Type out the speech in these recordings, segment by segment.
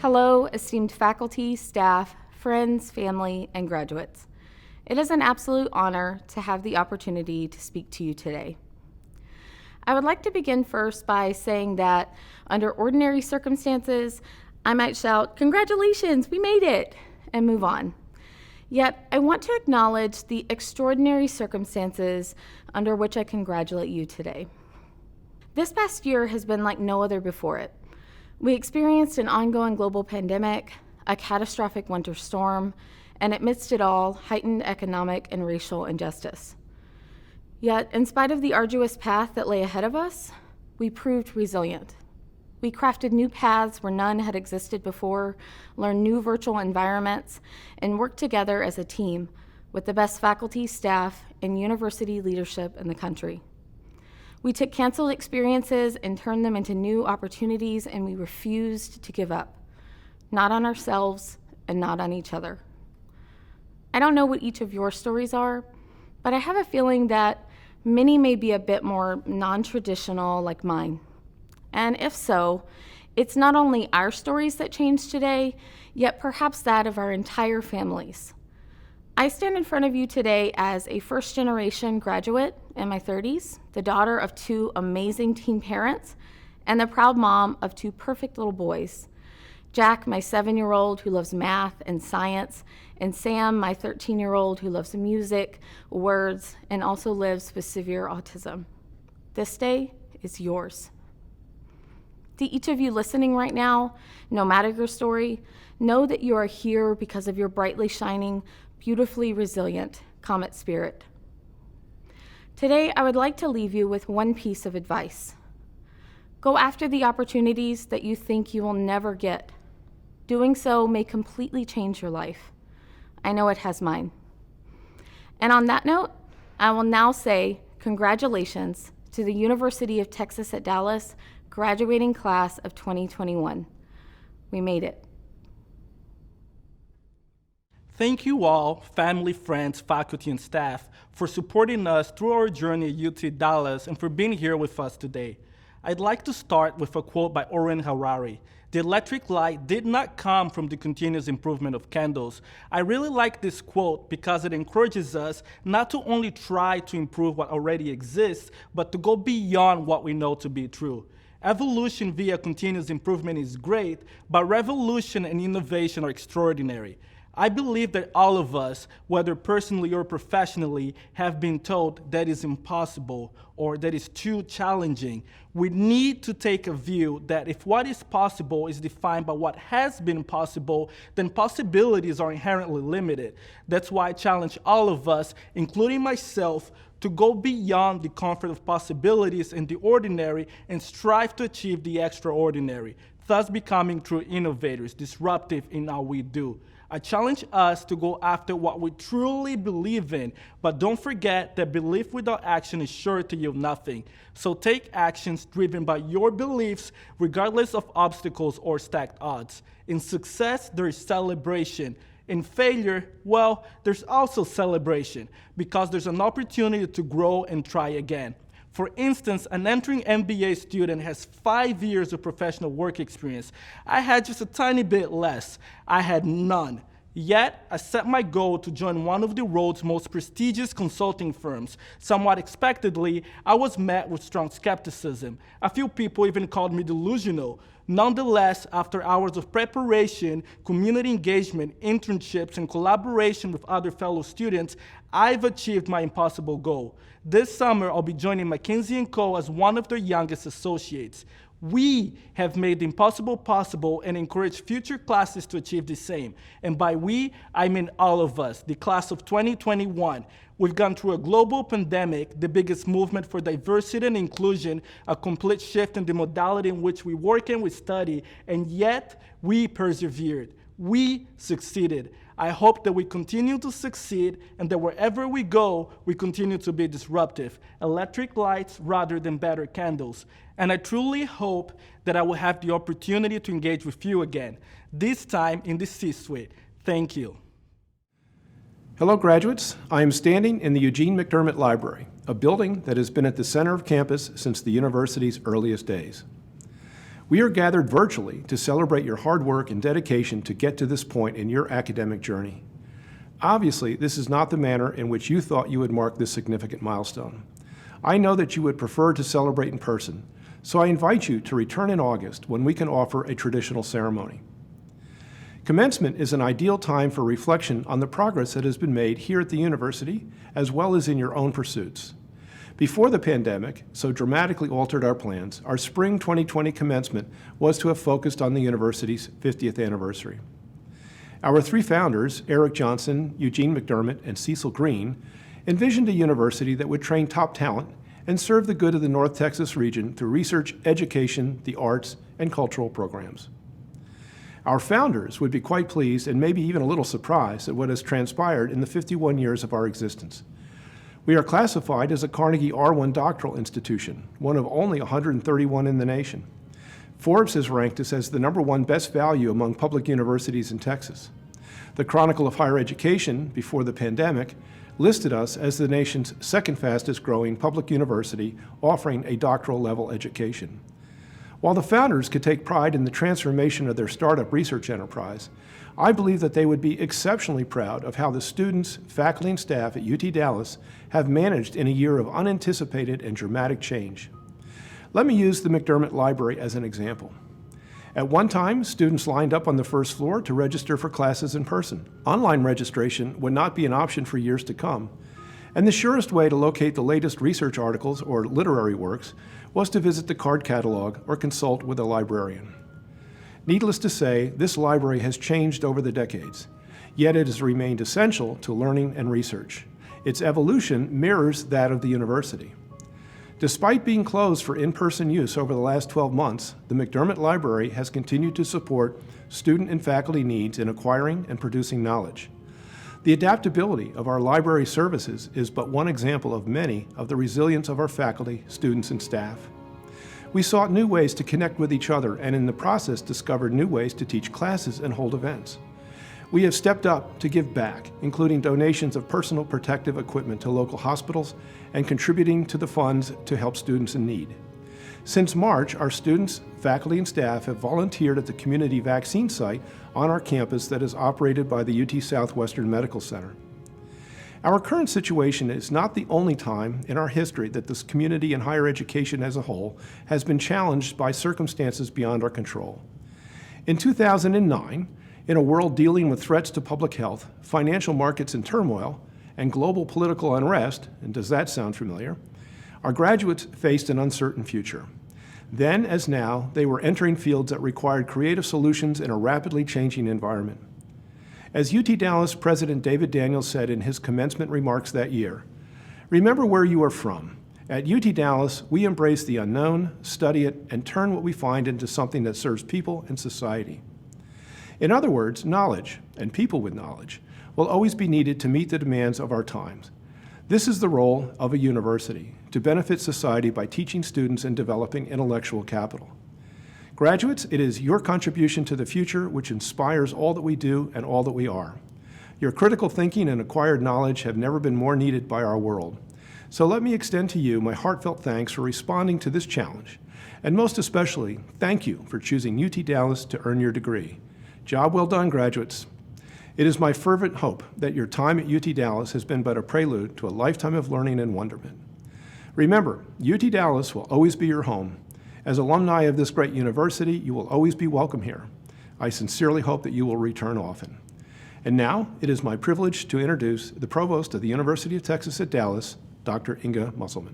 Hello, esteemed faculty, staff, friends, family, and graduates. It is an absolute honor to have the opportunity to speak to you today. I would like to begin first by saying that under ordinary circumstances, I might shout, "Congratulations, we made it," and move on. Yet, I want to acknowledge the extraordinary circumstances under which I congratulate you today. This past year has been like no other before it. We experienced an ongoing global pandemic, a catastrophic winter storm, and amidst it all, heightened economic and racial injustice. Yet, in spite of the arduous path that lay ahead of us, we proved resilient. We crafted new paths where none had existed before, learned new virtual environments, and worked together as a team with the best faculty, staff, and university leadership in the country. We took canceled experiences and turned them into new opportunities, and we refused to give up, not on ourselves and not on each other. I don't know what each of your stories are, but I have a feeling that many may be a bit more non-traditional like mine. And if so, it's not only our stories that changed today, yet perhaps that of our entire families. I stand in front of you today as a first-generation graduate in my 30s, the daughter of two amazing teen parents, and the proud mom of two perfect little boys. Jack, my 7-year-old who loves math and science, and Sam, my 13-year-old who loves music, words, and also lives with severe autism. This day is yours. To each of you listening right now, no matter your story, know that you are here because of your brightly shining, beautifully resilient comet spirit. Today, I would like to leave you with one piece of advice. Go after the opportunities that you think you will never get. Doing so may completely change your life. I know it has mine. And on that note, I will now say congratulations to the University of Texas at Dallas graduating class of 2021. We made it. Thank you all, family, friends, faculty, and staff, for supporting us through our journey at UT Dallas and for being here with us today. I'd like to start with a quote by Orrin Harari. "The electric light did not come from the continuous improvement of candles." I really like this quote because it encourages us not to only try to improve what already exists, but to go beyond what we know to be true. Evolution via continuous improvement is great, but revolution and innovation are extraordinary. I believe that all of us, whether personally or professionally, have been told that is impossible or that is too challenging. We need to take a view that if what is possible is defined by what has been possible, then possibilities are inherently limited. That's why I challenge all of us, including myself, to go beyond the comfort of possibilities and the ordinary and strive to achieve the extraordinary, thus becoming true innovators, disruptive in all we do. I challenge us to go after what we truly believe in, but don't forget that belief without action is sure to yield nothing. So take actions driven by your beliefs, regardless of obstacles or stacked odds. In success, there is celebration. In failure, well, there's also celebration, because there's an opportunity to grow and try again. For instance, an entering MBA student has 5 years of professional work experience. I had just a tiny bit less. I had none. Yet, I set my goal to join one of the world's most prestigious consulting firms. Somewhat expectedly, I was met with strong skepticism. A few people even called me delusional. Nonetheless, after hours of preparation, community engagement, internships, and collaboration with other fellow students, I've achieved my impossible goal. This summer, I'll be joining McKinsey & Co. as one of their youngest associates. We have made the impossible possible and encourage future classes to achieve the same. And by we, I mean all of us, the class of 2021. We've gone through a global pandemic, the biggest movement for diversity and inclusion, a complete shift in the modality in which we work and we study, and yet we persevered. We succeeded. I hope that we continue to succeed and that wherever we go, we continue to be disruptive. Electric lights rather than better candles. And I truly hope that I will have the opportunity to engage with you again, this time in the C-suite. Thank you. Hello, graduates. I am standing in the Eugene McDermott Library, a building that has been at the center of campus since the university's earliest days. We are gathered virtually to celebrate your hard work and dedication to get to this point in your academic journey. Obviously, this is not the manner in which you thought you would mark this significant milestone. I know that you would prefer to celebrate in person, so I invite you to return in August when we can offer a traditional ceremony. Commencement is an ideal time for reflection on the progress that has been made here at the university, as well as in your own pursuits. Before the pandemic so dramatically altered our plans, our spring 2020 commencement was to have focused on the university's 50th anniversary. Our three founders, Eric Johnson, Eugene McDermott, and Cecil Green, envisioned a university that would train top talent and serve the good of the North Texas region through research, education, the arts, and cultural programs. Our founders would be quite pleased and maybe even a little surprised at what has transpired in the 51 years of our existence. We are classified as a Carnegie R1 doctoral institution, one of only 131 in the nation. Forbes has ranked us as the #1 best value among public universities in Texas. The Chronicle of Higher Education, before the pandemic, listed us as the nation's second fastest growing public university offering a doctoral level education. While the founders could take pride in the transformation of their startup research enterprise, I believe that they would be exceptionally proud of how the students, faculty, and staff at UT Dallas have managed in a year of unanticipated and dramatic change. Let me use the McDermott Library as an example. At one time, students lined up on the first floor to register for classes in person. Online registration would not be an option for years to come, and the surest way to locate the latest research articles or literary works was to visit the card catalog or consult with a librarian. Needless to say, this library has changed over the decades, yet it has remained essential to learning and research. Its evolution mirrors that of the university. Despite being closed for in-person use over the last 12 months, the McDermott Library has continued to support student and faculty needs in acquiring and producing knowledge. The adaptability of our library services is but one example of many of the resilience of our faculty, students, and staff. We sought new ways to connect with each other and in the process discovered new ways to teach classes and hold events. We have stepped up to give back, including donations of personal protective equipment to local hospitals and contributing to the funds to help students in need. Since March, our students, faculty, and staff have volunteered at the community vaccine site on our campus that is operated by the UT Southwestern Medical Center. Our current situation is not the only time in our history that this community and higher education as a whole has been challenged by circumstances beyond our control. In 2009, in a world dealing with threats to public health, financial markets in turmoil, and global political unrest, and does that sound familiar, our graduates faced an uncertain future. Then, as now, they were entering fields that required creative solutions in a rapidly changing environment. As UT Dallas President David Daniels said in his commencement remarks that year, "Remember where you are from. At UT Dallas, we embrace the unknown, study it, and turn what we find into something that serves people and society." In other words, knowledge, and people with knowledge, will always be needed to meet the demands of our times. This is the role of a university, to benefit society by teaching students and developing intellectual capital. Graduates, it is your contribution to the future which inspires all that we do and all that we are. Your critical thinking and acquired knowledge have never been more needed by our world. So let me extend to you my heartfelt thanks for responding to this challenge, and most especially, thank you for choosing UT Dallas to earn your degree. Job well done, graduates. It is my fervent hope that your time at UT Dallas has been but a prelude to a lifetime of learning and wonderment. Remember, UT Dallas will always be your home. As alumni of this great university, you will always be welcome here. I sincerely hope that you will return often. And now, it is my privilege to introduce the Provost of the University of Texas at Dallas, Dr. Inga Musselman.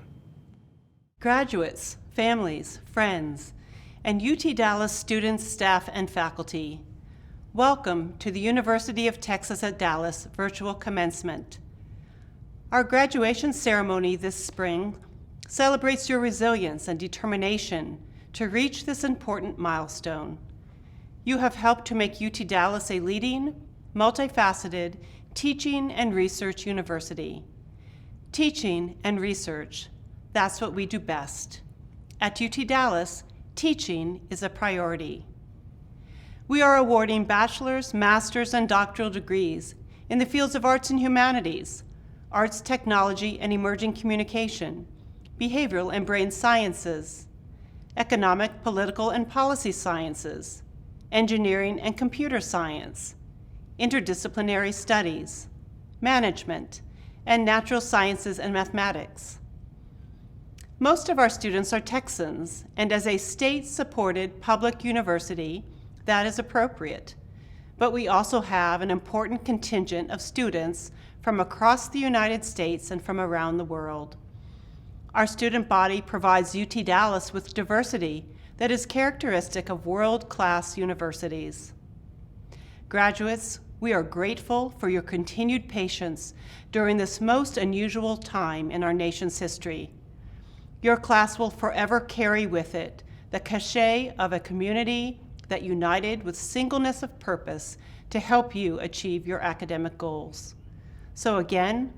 Graduates, families, friends, and UT Dallas students, staff, and faculty, welcome to the University of Texas at Dallas virtual commencement. Our graduation ceremony this spring celebrates your resilience and determination to reach this important milestone. You have helped to make UT Dallas a leading, multifaceted teaching and research university. Teaching and research, that's what we do best. At UT Dallas, teaching is a priority. We are awarding bachelor's, master's, and doctoral degrees in the fields of arts and humanities, arts, technology, and emerging communication, behavioral and brain sciences, economic, political, and policy sciences, engineering and computer science, interdisciplinary studies, management, and natural sciences and mathematics. Most of our students are Texans, and as a state-supported public university, that is appropriate. But we also have an important contingent of students from across the United States and from around the world. Our student body provides UT Dallas with diversity that is characteristic of world-class universities. Graduates, we are grateful for your continued patience during this most unusual time in our nation's history. Your class will forever carry with it the cachet of a community that united with singleness of purpose to help you achieve your academic goals. So again,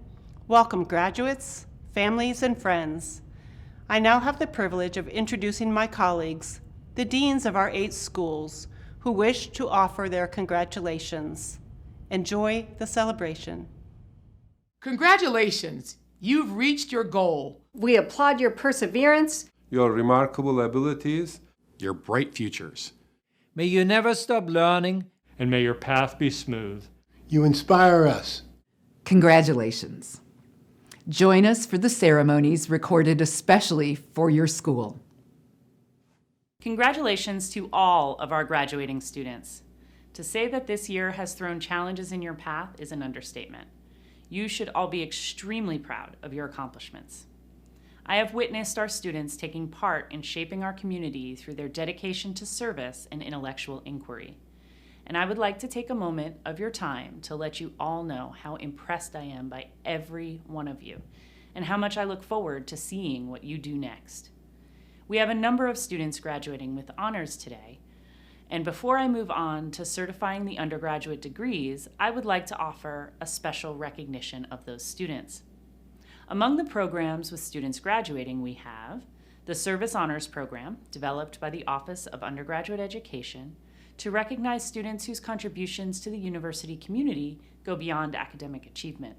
welcome graduates, families, and friends. I now have the privilege of introducing my colleagues, the deans of our 8 schools, who wish to offer their congratulations. Enjoy the celebration. Congratulations, you've reached your goal. We applaud your perseverance, your remarkable abilities, your bright futures. May you never stop learning, and may your path be smooth. You inspire us. Congratulations. Join us for the ceremonies recorded especially for your school. Congratulations to all of our graduating students. To say that this year has thrown challenges in your path is an understatement. You should all be extremely proud of your accomplishments. I have witnessed our students taking part in shaping our community through their dedication to service and intellectual inquiry. And I would like to take a moment of your time to let you all know how impressed I am by every one of you and how much I look forward to seeing what you do next. We have a number of students graduating with honors today, and before I move on to certifying the undergraduate degrees, I would like to offer a special recognition of those students. Among the programs with students graduating, we have the Service Honors Program, developed by the Office of Undergraduate Education to recognize students whose contributions to the university community go beyond academic achievement.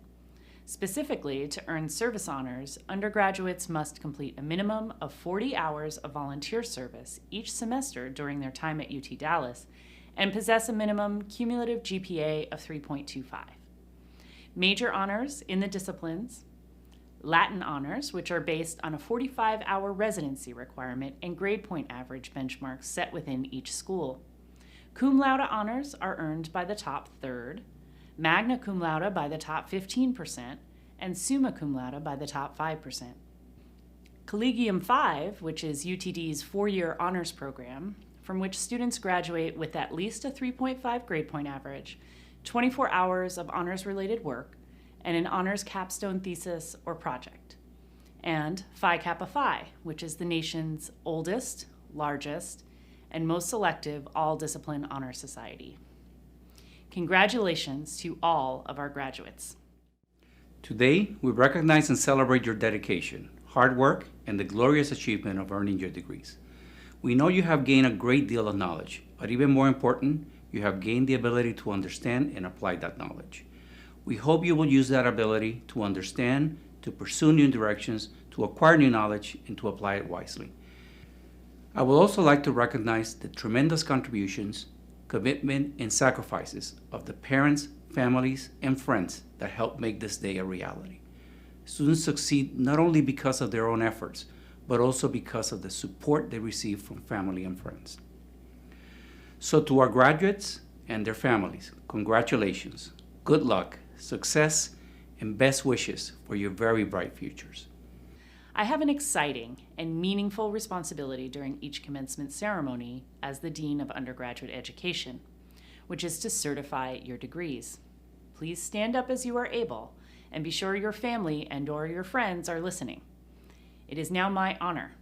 Specifically, to earn service honors, undergraduates must complete a minimum of 40 hours of volunteer service each semester during their time at UT Dallas and possess a minimum cumulative GPA of 3.25. Major honors in the disciplines: Latin honors, which are based on a 45-hour residency requirement and grade point average benchmarks set within each school. Cum laude honors are earned by the top third, magna cum laude by the top 15%, and summa cum laude by the top 5%. Collegium 5, which is UTD's 4-year honors program, from which students graduate with at least a 3.5 grade point average, 24 hours of honors-related work, and an honors capstone thesis or project. And Phi Kappa Phi, which is the nation's oldest, largest, and most selective all-discipline honor society. Congratulations to all of our graduates. Today, we recognize and celebrate your dedication, hard work, and the glorious achievement of earning your degrees. We know you have gained a great deal of knowledge, but even more important, you have gained the ability to understand and apply that knowledge. We hope you will use that ability to understand, to pursue new directions, to acquire new knowledge, and to apply it wisely. I would also like to recognize the tremendous contributions, commitment, and sacrifices of the parents, families, and friends that help make this day a reality. Students succeed not only because of their own efforts, but also because of the support they receive from family and friends. So to our graduates and their families, congratulations, good luck, success, and best wishes for your very bright futures. I have an exciting and meaningful responsibility during each commencement ceremony as the Dean of Undergraduate Education, which is to certify your degrees. Please stand up as you are able and be sure your family and/or your friends are listening. It is now my honor.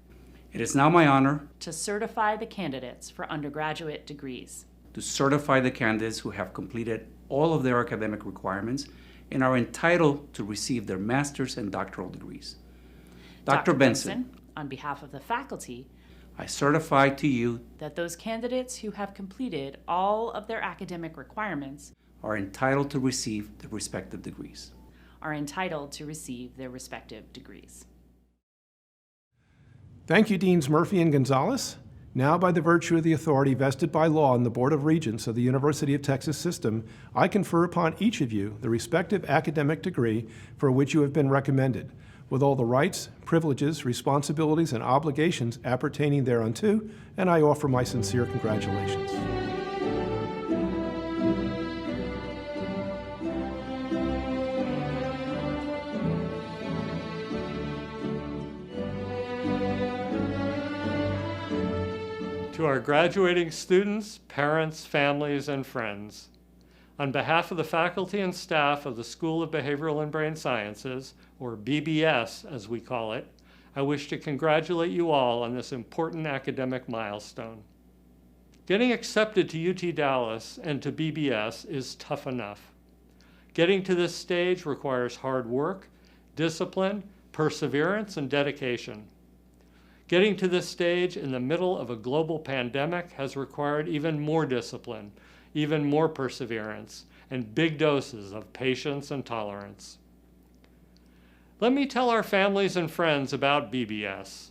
It is now my honor to certify the candidates for undergraduate degrees. To certify the candidates who have completed all of their academic requirements and are entitled to receive their master's and doctoral degrees. Dr. Benson, on behalf of the faculty, I certify to you that those candidates who have completed all of their academic requirements are entitled to receive their respective degrees. Thank you, Deans Murphy and Gonzalez. Now, by the virtue of the authority vested by law in the Board of Regents of the University of Texas System, I confer upon each of you the respective academic degree for which you have been recommended, with all the rights, privileges, responsibilities, and obligations appertaining thereunto, and I offer my sincere congratulations. To our graduating students, parents, families, and friends, on behalf of the faculty and staff of the School of Behavioral and Brain Sciences, or BBS as we call it, I wish to congratulate you all on this important academic milestone. Getting accepted to UT Dallas and to BBS is tough enough. Getting to this stage requires hard work, discipline, perseverance, and dedication. Getting to this stage in the middle of a global pandemic has required even more discipline, even more perseverance, and big doses of patience and tolerance. Let me tell our families and friends about BBS.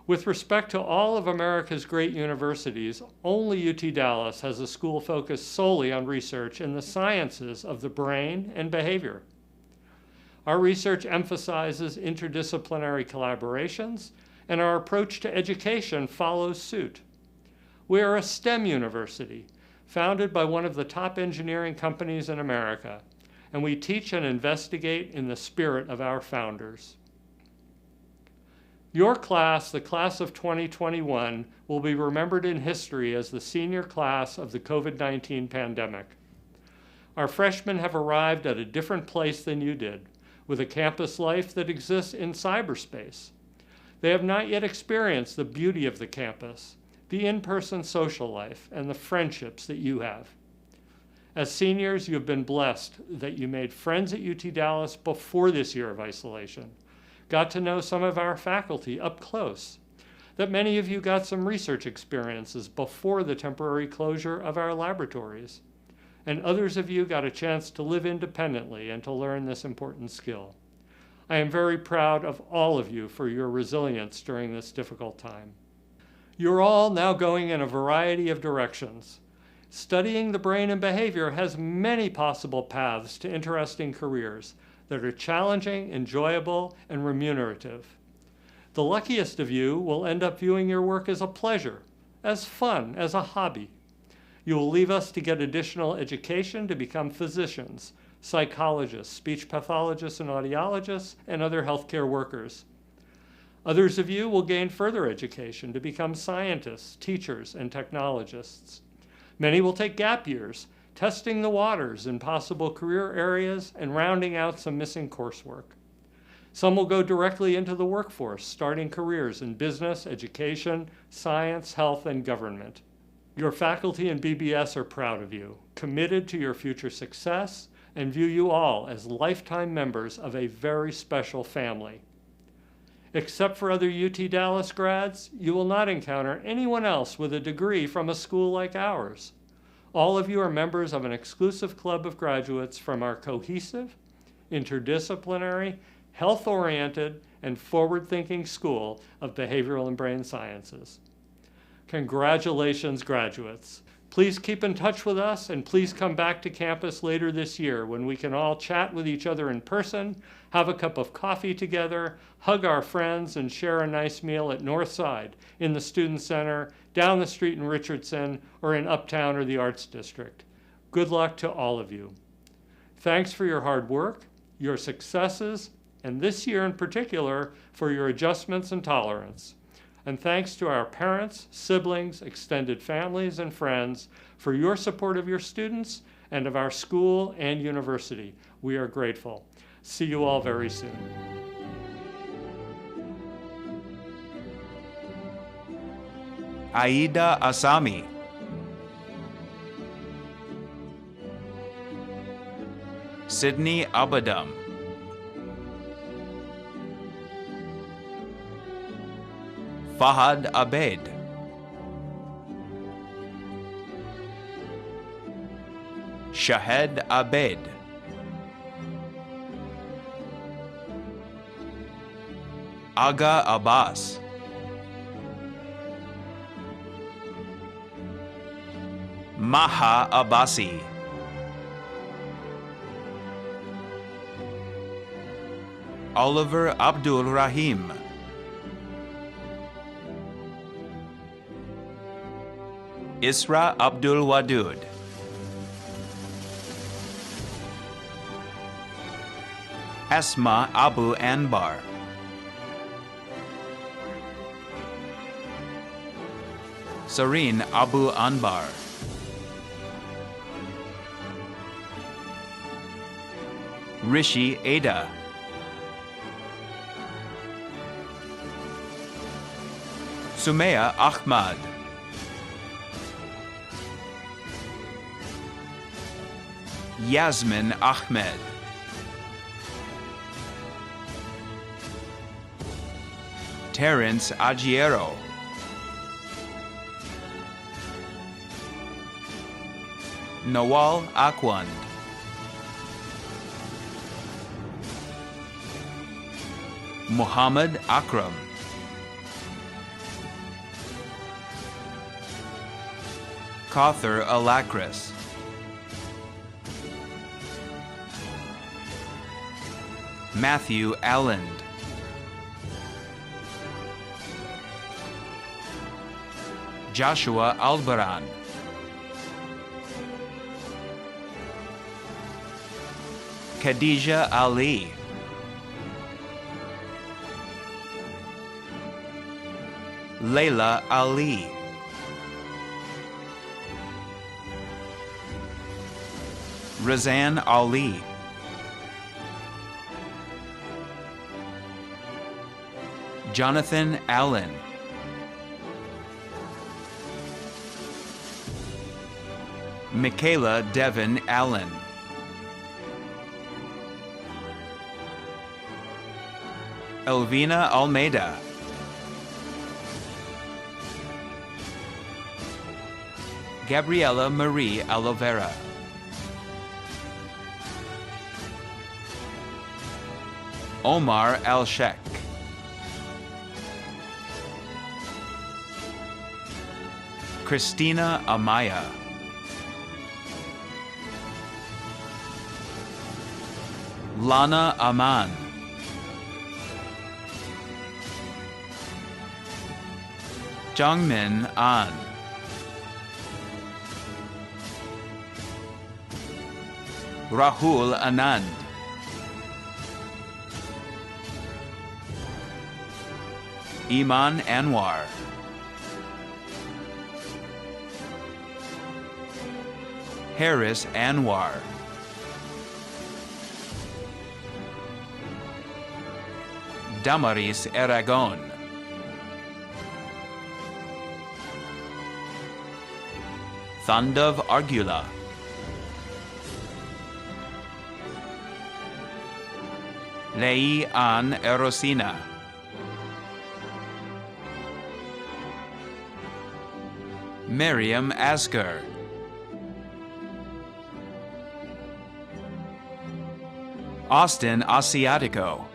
With respect to all of America's great universities, only UT Dallas has a school focused solely on research in the sciences of the brain and behavior. Our research emphasizes interdisciplinary collaborations, and our approach to education follows suit. We are a STEM university, founded by one of the top engineering companies in America, and we teach and investigate in the spirit of our founders. Your class, the class of 2021, will be remembered in history as the senior class of the COVID-19 pandemic. Our freshmen have arrived at a different place than you did, with a campus life that exists in cyberspace. They have not yet experienced the beauty of the campus, the in-person social life, and the friendships that you have. As seniors, you have been blessed that you made friends at UT Dallas before this year of isolation, got to know some of our faculty up close, that many of you got some research experiences before the temporary closure of our laboratories, and others of you got a chance to live independently and to learn this important skill. I am very proud of all of you for your resilience during this difficult time. You're all now going in a variety of directions. Studying the brain and behavior has many possible paths to interesting careers that are challenging, enjoyable, and remunerative. The luckiest of you will end up viewing your work as a pleasure, as fun, as a hobby. You will leave us to get additional education to become physicians, psychologists, speech pathologists and audiologists, and other healthcare workers. Others of you will gain further education to become scientists, teachers, and technologists. Many will take gap years, testing the waters in possible career areas and rounding out some missing coursework. Some will go directly into the workforce, starting careers in business, education, science, health, and government. Your faculty and BBS are proud of you, committed to your future success, and view you all as lifetime members of a very special family. Except for other UT Dallas grads, you will not encounter anyone else with a degree from a school like ours. All of you are members of an exclusive club of graduates from our cohesive, interdisciplinary, health-oriented, and forward-thinking School of Behavioral and Brain Sciences. Congratulations, graduates. Please keep in touch with us, and please come back to campus later this year when we can all chat with each other in person, have a cup of coffee together, hug our friends, and share a nice meal at Northside, in the Student Center, down the street in Richardson, or in Uptown or the Arts District. Good luck to all of you. Thanks for your hard work, your successes, and this year in particular, for your adjustments and tolerance. And thanks to our parents, siblings, extended families, and friends for your support of your students and of our school and university. We are grateful. See you all very soon. Aida Asami. Sydney Abadam. Fahad Abed. Shahed Abed. Aga Abbas. Maha Abbasi, Oliver Abdul Rahim, Isra Abdul Wadud, Asma Abu Anbar, Sareen Abu Anbar, Rishi Ada, Sumaya Ahmad, Yasmin Ahmed, Terence Agiero, Nawal Akwand, Muhammad Akram, Kauthar Alakris, Matthew Allen, Joshua Albaran, Khadija Ali, Layla Ali, Razan Ali, Jonathan Allen, Michaela Devon Allen, Elvina Almeida, Gabriela Marie Alovera, Omar Al-Sheikh, Christina Amaya, Lana Aman, Jongmin An, Rahul Anand, Iman Anwar, Harris Anwar, Damaris Aragon, Thandav Argula, Lei An Erosina, Miriam Asgar, Austin Asiatico,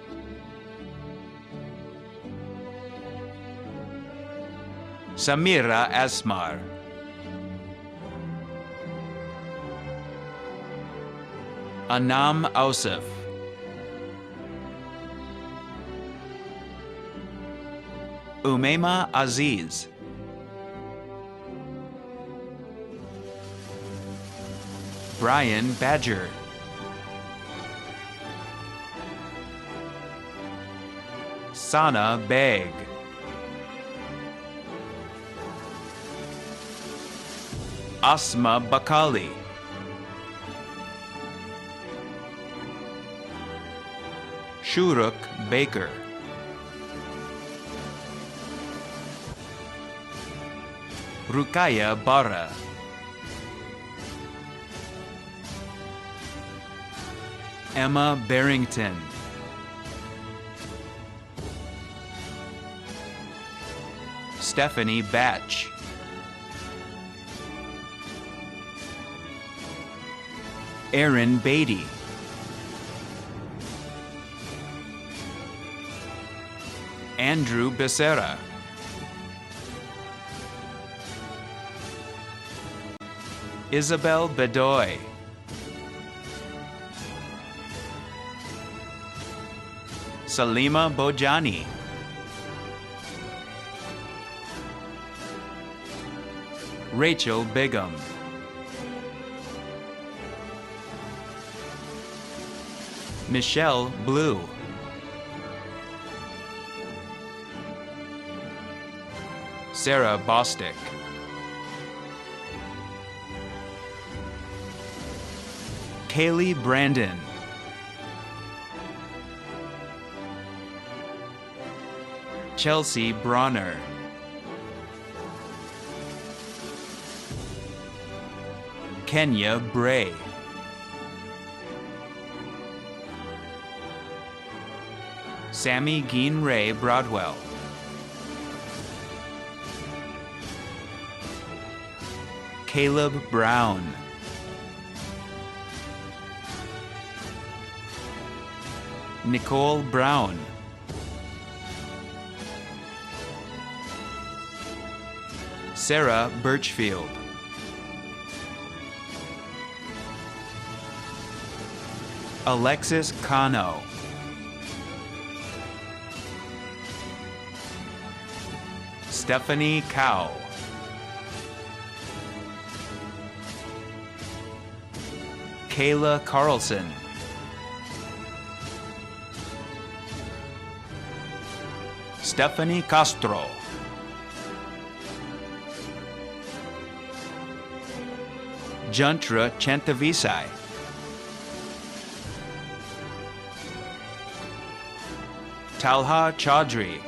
Samira Asmar, Anam Ausif, Umaima Aziz, Brian Badger, Sana Beg, Asma Bakali, Shuruk Baker, Rukaya Bara, Emma Barrington, Stephanie Batch, Aaron Beatty, Andrew Becerra, Isabel Bedoy. Salima Bojani. Rachel Bigham. Michelle Blue. Sarah Bostick. Kaylee Brandon. Chelsea Bronner. Kenya Bray. Sammy Geen Ray Broadwell. Caleb Brown. Nicole Brown. Sarah Birchfield. Alexis Cano. Stephanie Cow. Kayla Carlson. Stephanie Castro. Jantra Chantavisai. Talha Chaudhry.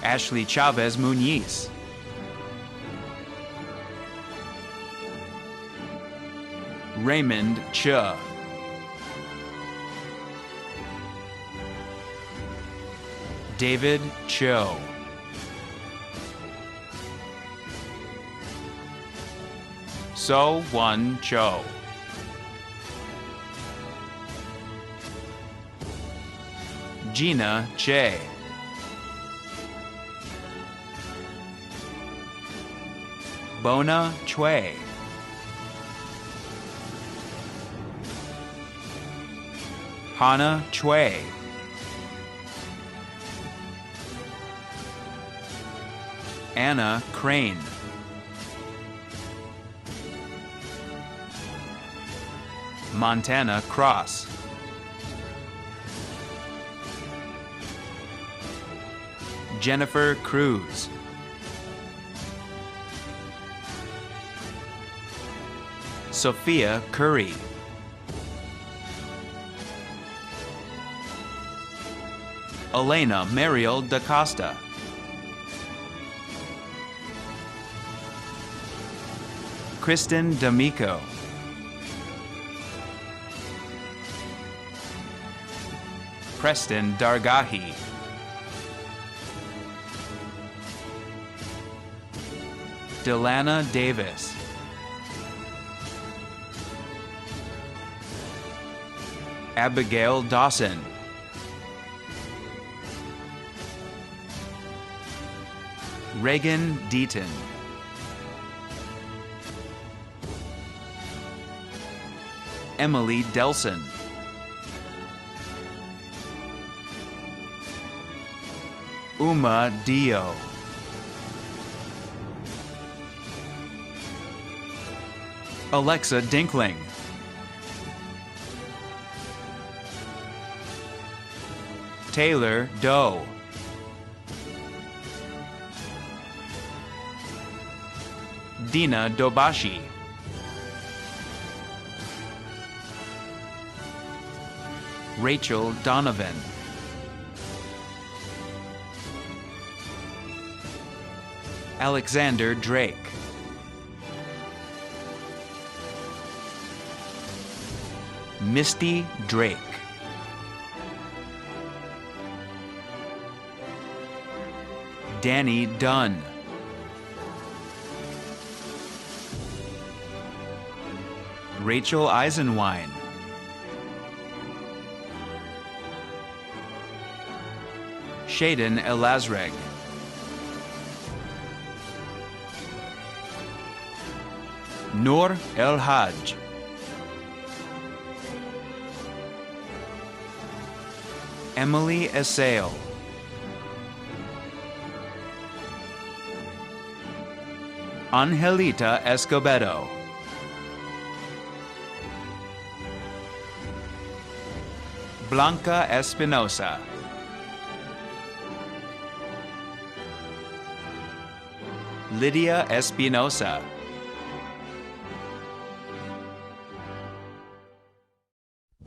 Ashley Chavez Muniz. Raymond Cha. David Cho. So Won Cho. Gina Che. Bona Chue. Hana Chue. Anna Crane. Montana Cross. Jennifer Cruz. Sophia Curry. Elena Mariel DaCosta. Kristen D'Amico. Preston Dargahi. Delana Davis. Abigail Dawson. Reagan Deaton. Emily Delson. Uma Dio. Alexa Dinkling. Taylor Doe. Dina Dobashi. Rachel Donovan. Alexander Drake. Misty Drake. Danny Dunn. Rachel Eisenwine. Shaden Elazreg. Noor El Haj, Emily Esale, Angelita Escobedo, Blanca Espinosa, Lydia Espinosa,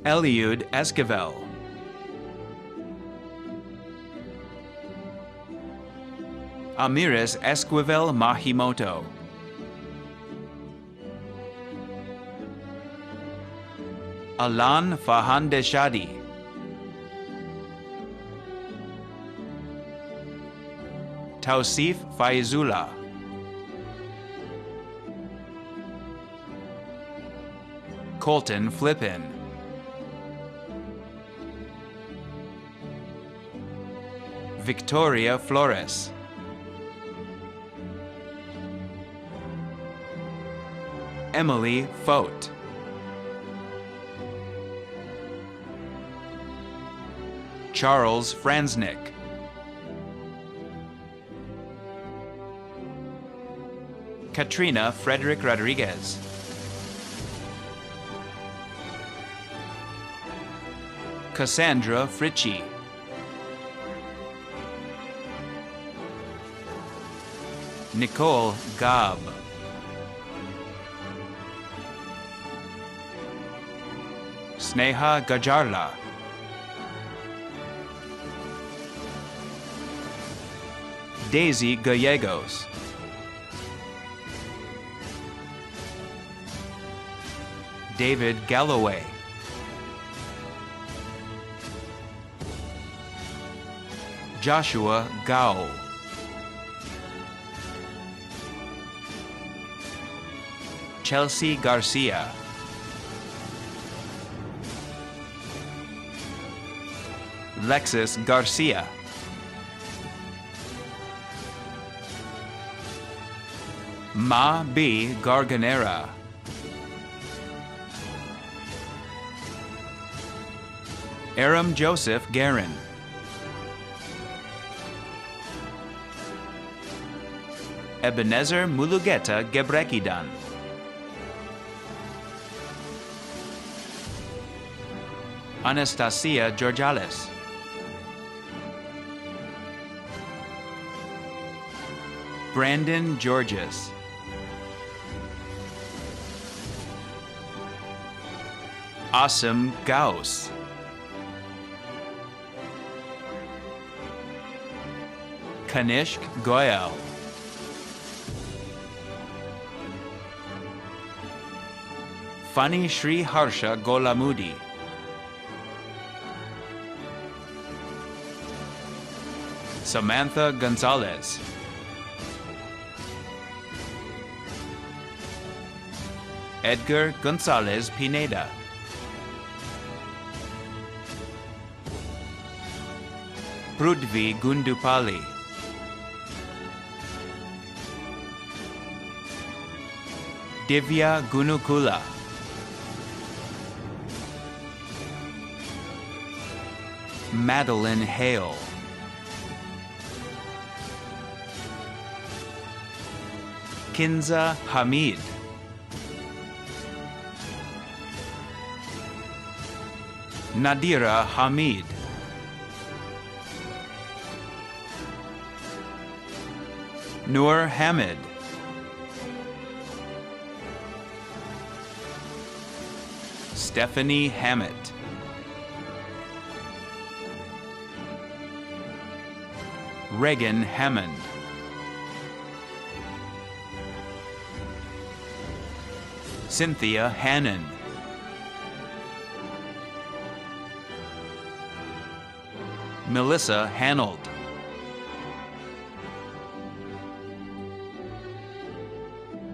Eliud Esquivel, Amiris Esquivel Mahimoto, Alan Fahandeshadi, Tausif Faizullah, Colton Flippin, Victoria Flores, Emily Fote, Charles Franznick, Katrina Frederick Rodriguez, Cassandra Fritchie, Nicole Gaab, Sneha Gajarla, Daisy Gallegos, David Galloway, Joshua Gao, Chelsea Garcia, Lexus Garcia, Ma B. Garganera, Aram Joseph Guerin, Ebenezer Mulugeta Gebrekidan, Anastasia Georgiales, Brandon Georges, Asim Gauss, Kanishk Goyal, Fani Shri Harsha Golamudi, Samantha Gonzalez, Edgar Gonzalez Pineda, Prudvi Gundupali, Divya Gunukula, Madeline Hale, Kinza Hamid, Nadira Hamid, Noor Hamid, Stephanie Hammett, Reagan Hammond, Cynthia Hannon, Melissa Hanold,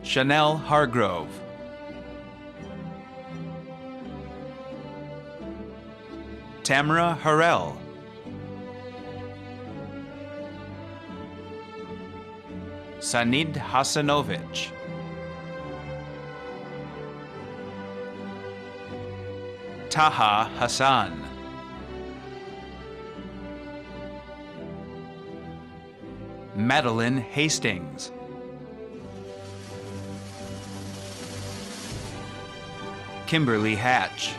Chanel Hargrove, Tamara Harrell, Sanid Hasanovich, Taha Hassan. Madeline Hastings. Kimberly Hatch.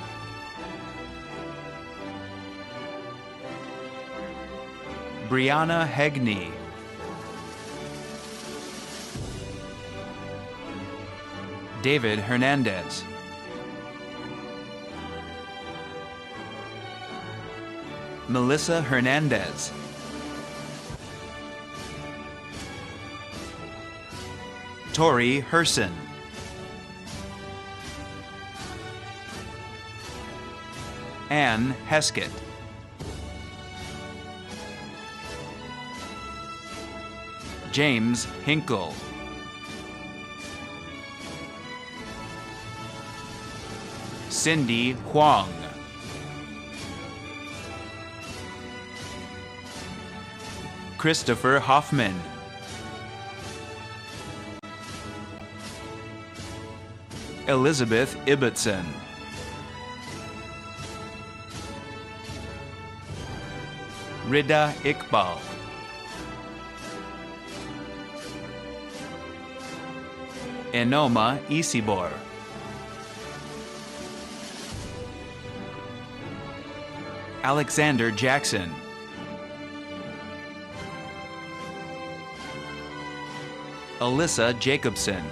Brianna Hegney. David Hernandez. Melissa Hernandez. Tori Herson. Anne Heskett. James Hinkle. Cindy Huang. Christopher Hoffman. Elizabeth Ibbotson. Rida Iqbal. Enoma Isibor. Alexander Jackson. Alyssa Jacobson.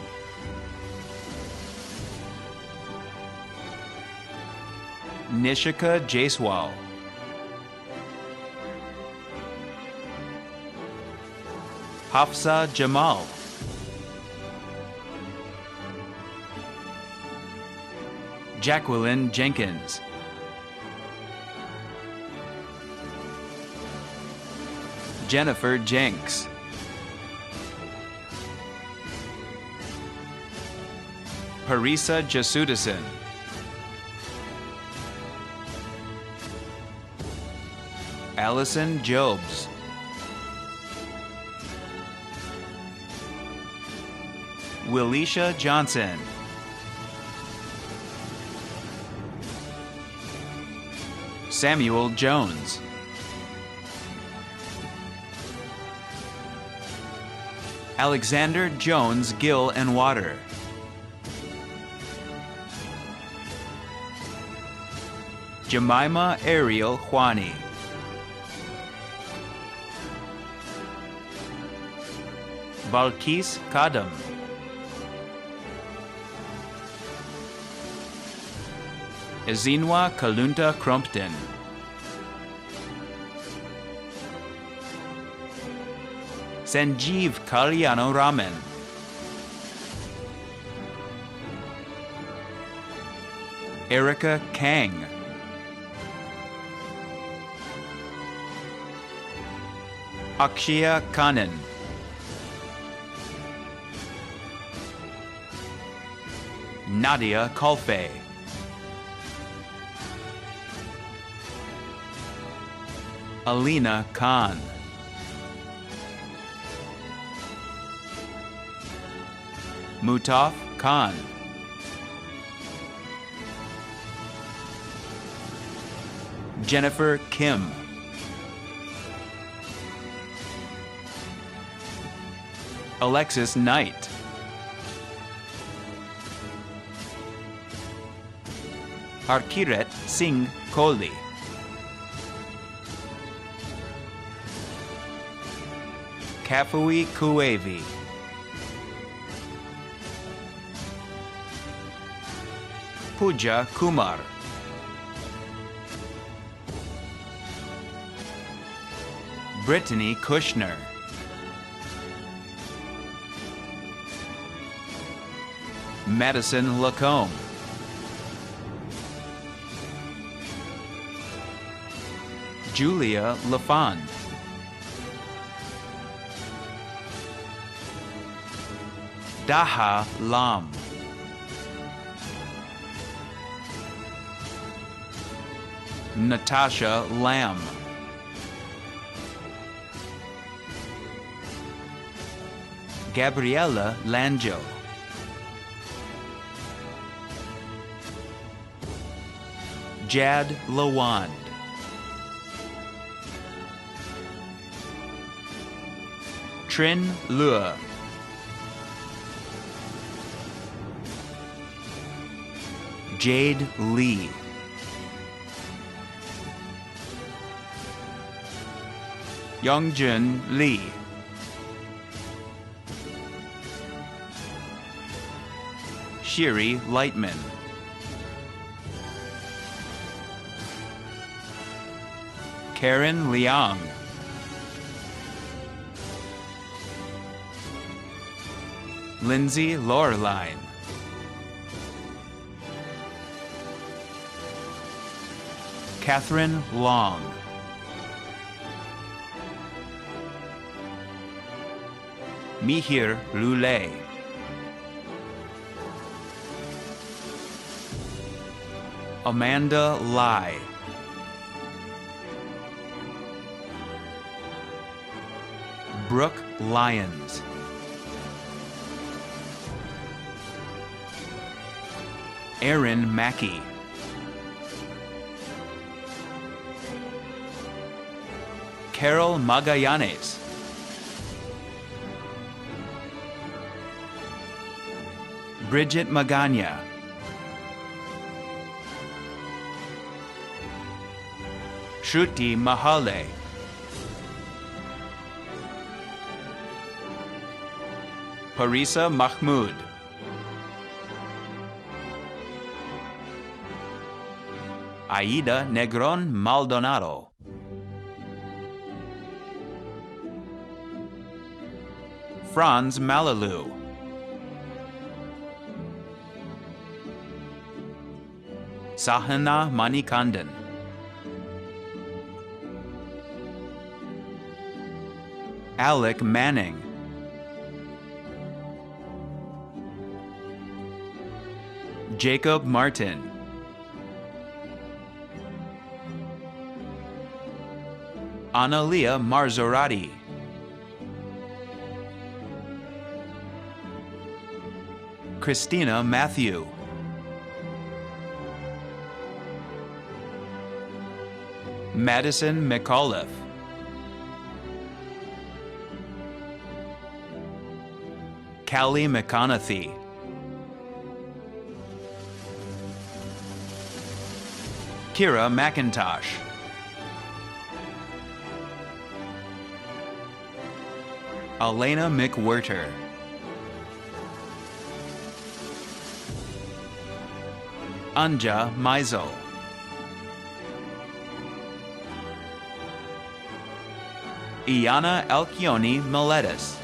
Nishika Jaiswal. Hafsa Jamal. Jacqueline Jenkins. Jennifer Jenks. Parisa Jasudison. Allison Jobs. Willisha Johnson. Samuel Jones. Alexander Jones Gill and Water. Jemima Ariel Juani. Balkis Kadam. Ezinwa Kalunta Crumpton. Sanjeev Kalyano Raman. Erica Kang. Akshaya Kanan. Nadia Kolfe. Alina Khan. Mutaf Khan. Jennifer Kim. Alexis Knight. Harkirat Singh Kohli. Kafui Kuevi. Pooja Kumar. Brittany Kushner. Madison Lacombe. Julia Lafond. Daha Lam. Natasha Lamb. Gabriella Lanjo. Jad Lawand. Trin Lua. Jade Lee. Youngjun Lee. Shiri Lightman. Karen Liang. Lindsay Loreline. Catherine Long. Mihir Lule. Amanda Lai. Brooke Lyons. Aaron Mackey. Carol Magallanes. Bridget Magana. Shruti Mahale. Parisa Mahmood. Aida Negron Maldonado. Franz Malalu. Sahana Manikandan. Alec Manning. Jacob Martin. Analia Marzorati. Christina Matthew. Madison McAuliffe. Callie McConaughey. Kira McIntosh. Elena McWhirter. Anja Maizo. Iana Elkioni Miletus.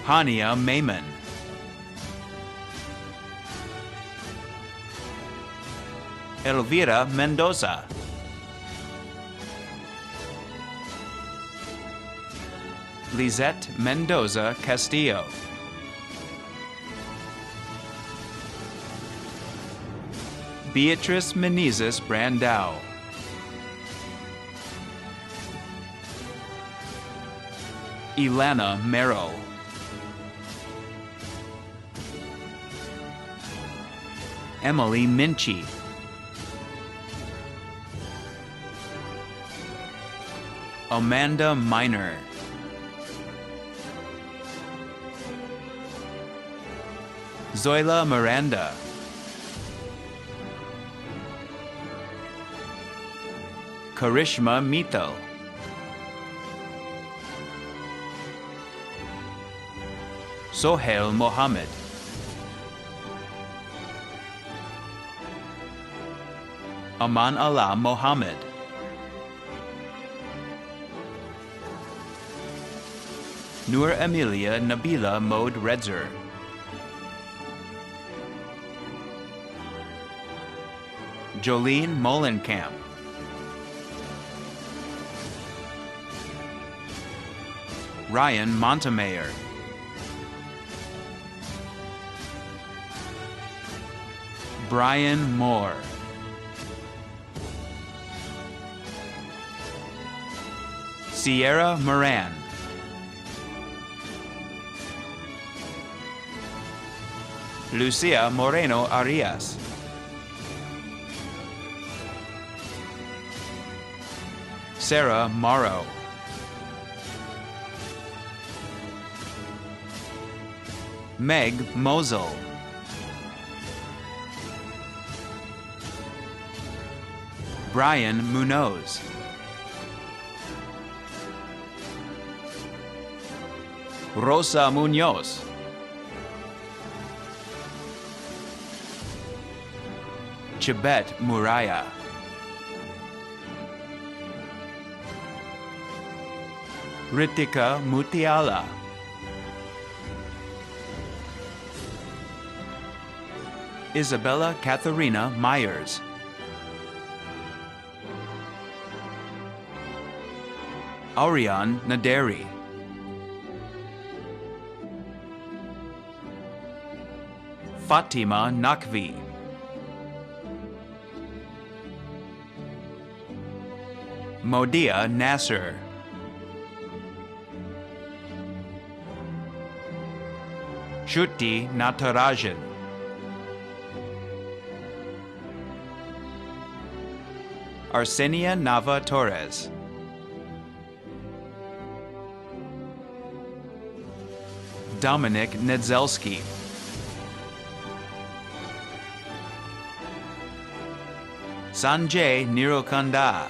Hania Mayman. Elvira Mendoza. Lizette Mendoza Castillo. Beatrice Menezes Brandau. Ilana Merrill. Emily Minchie. Amanda Miner. Zoila Miranda. Karishma Mito. Sohail Mohammed. Aman Allah Mohammed. Nur Amelia Nabila Mode Redzer. Jolene Molenkamp. Ryan Montemayor. Brian Moore. Sierra Moran. Lucia Moreno Arias. Sarah Morrow. Meg Mosel. Brian Munoz. Rosa Munoz. Chibet Muraya. Ritika Mutiala. Isabella Katharina Myers. Aurian Naderi. Fatima Nakvi. Modia Nasser. Shruti Natarajan. Arsenia Nava Torres. Dominic Nedzelski. Sanjay Nirokanda.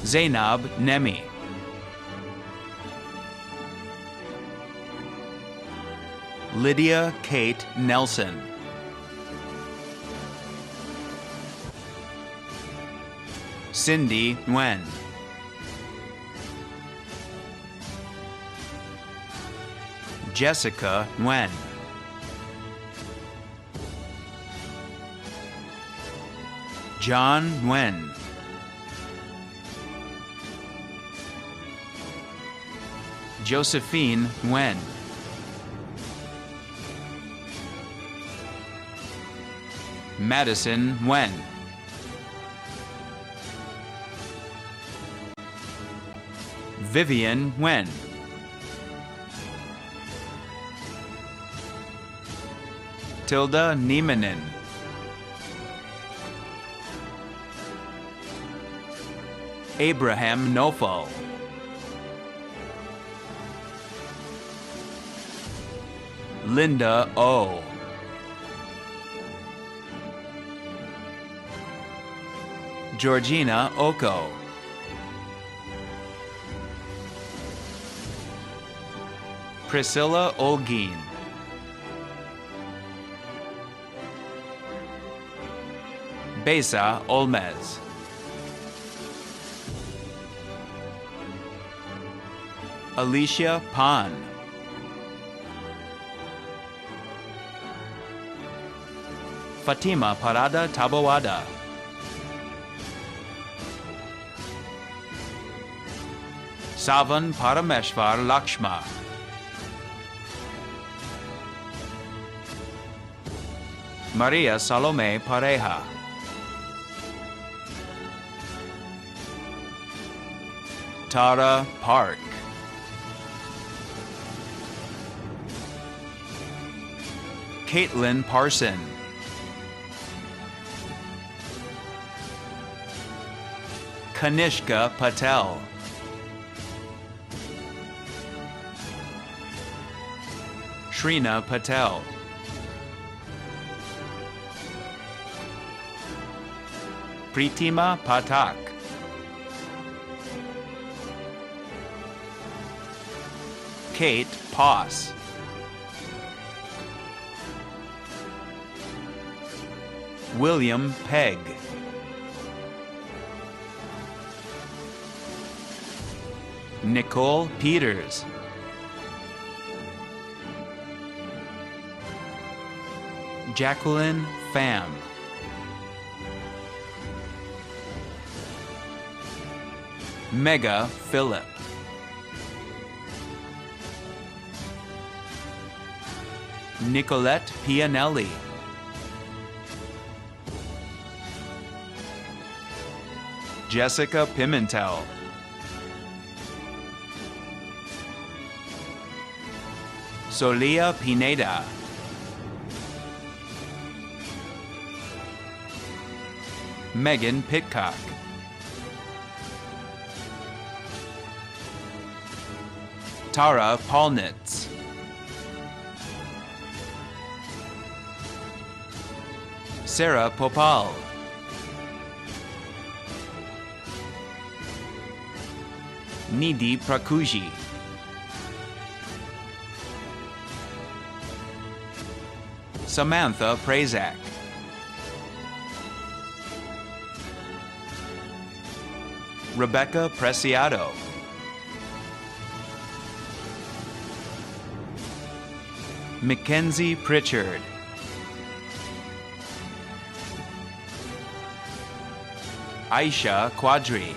Zainab Nemi. Lydia Kate Nelson. Cindy Nguyen. Jessica Nguyen. John Nguyen. Josephine Nguyen. Madison Nguyen. Vivian Nguyen. Tilda Niemanen. Abraham Nofal. Linda O. Georgina Oko. Priscilla Olguin. Besa Olmez. Alicia Pan. Fatima Parada Tabawada. Savan Parameshwar Lakshma. Maria Salome Pareja. Tara Park. Caitlin Parson. Kanishka Patel. Shrina Patel. Pritima Patak. Kate Poss. William Pegg. Nicole Peters. Jacqueline Pham. Mega Phillip. Nicolette Pianelli. Jessica Pimentel. Solia Pineda. Megan Pitcock. Tara Paulnitz. Sarah Popal. Nidhi Prakuji. Samantha Prazak. Rebecca Preciado. Mackenzie Pritchard. Aisha Quadri.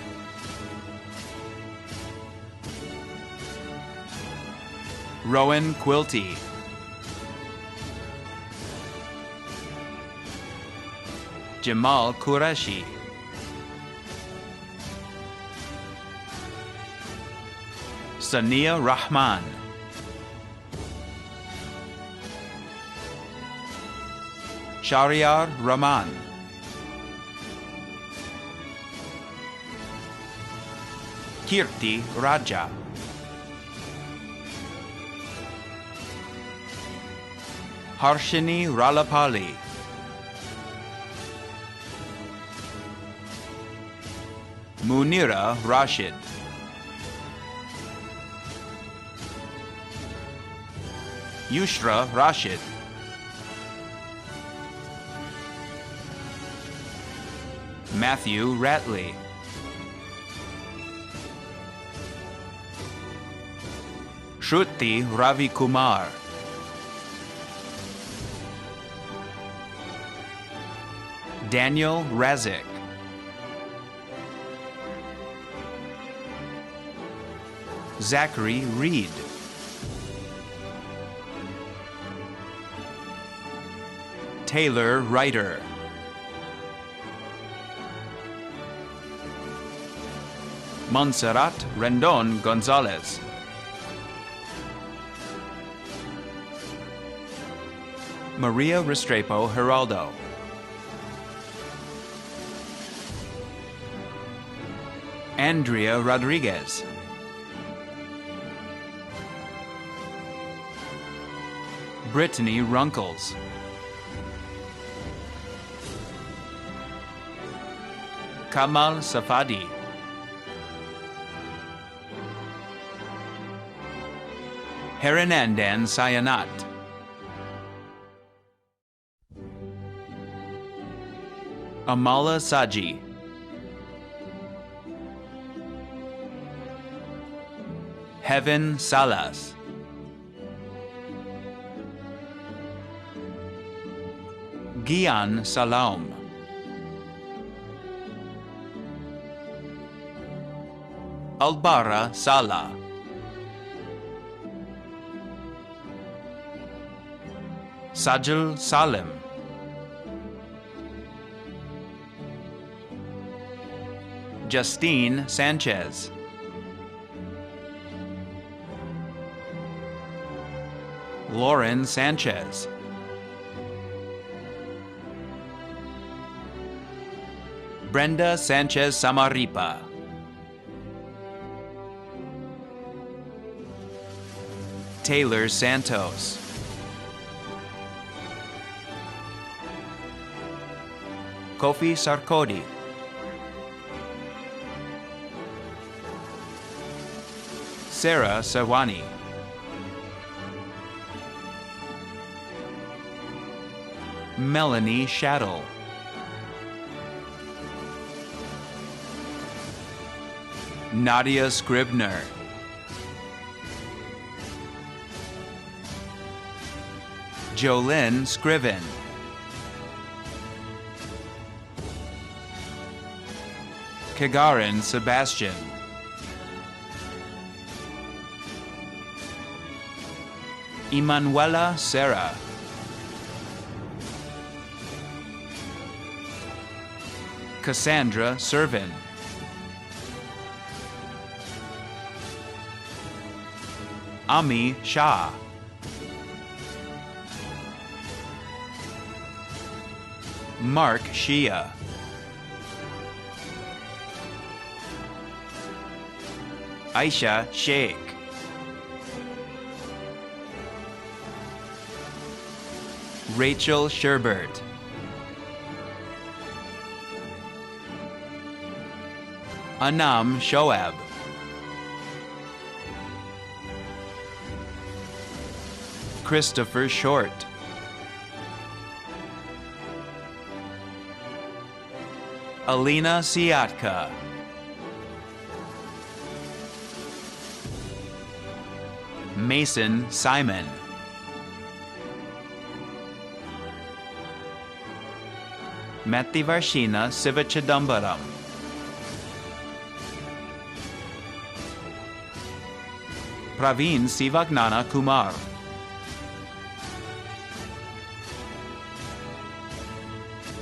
Rowan Quilty. Jamal Qureshi. Sania Rahman. Shariar Rahman. Kirti Raja. Harshini Ralapali. Munira Rashid. Yushra Rashid. Matthew Ratley. Shruti Ravi Kumar. Daniel Razik. Zachary Reed. Taylor Ryder. Montserrat Rendon Gonzalez. Maria Restrepo Geraldo. Andrea Rodriguez. Brittany Runkles. Kamal Safadi. Hernandan Sayanat. Amala Saji. Heaven Salas. Gian Salaum. Albara Sala. Sajal Salim. Justine Sanchez. Lauren Sanchez. Brenda Sanchez Samaripa. Taylor Santos. Kofi Sarkodie. Sarah Sawani. Melanie Shaddle. Nadia Scribner. Jolynn Scriven. Kagarin Sebastian. Emanuela Sarah. Cassandra Servin. Ami Shah. Mark Shia. Aisha Sheikh. Rachel Sherbert. Anam Shoab. Christopher Short. Alina Siatka. Mason Simon. Mathivarshina Sivachidambaram. Praveen Sivagnana Kumar.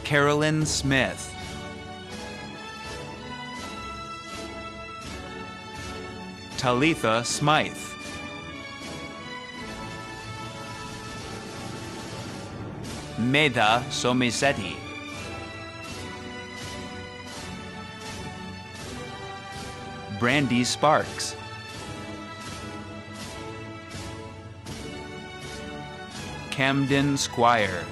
Carolyn Smith. Talitha Smythe. Medha Somisetti. Brandy Sparks. Camden Squire.